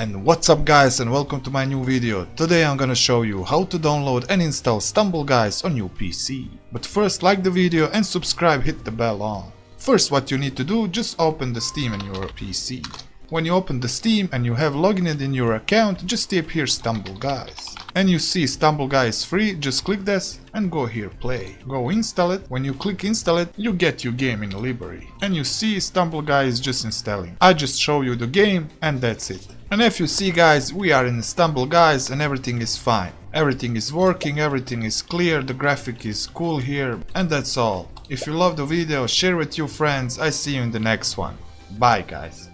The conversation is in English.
And what's up guys, and welcome to my new video. Today I'm gonna show you how to download and install Stumble Guys on your PC. But first, like the video and subscribe, hit the bell on. First, what you need to do, just open the Steam on your PC. When you open the Steam and you have logged in your account, just type here Stumble Guys. And you see Stumble Guys free, just click this and go here play. Go install it. When you click install it, you get your game in library. And you see Stumble Guys just installing. I just show you the game and that's it. And if you see guys, we are in Stumble Guys and everything is fine. Everything is working, everything is clear, the graphic is cool here, and that's all. If you love the video, share with your friends. I see you in the next one. Bye guys.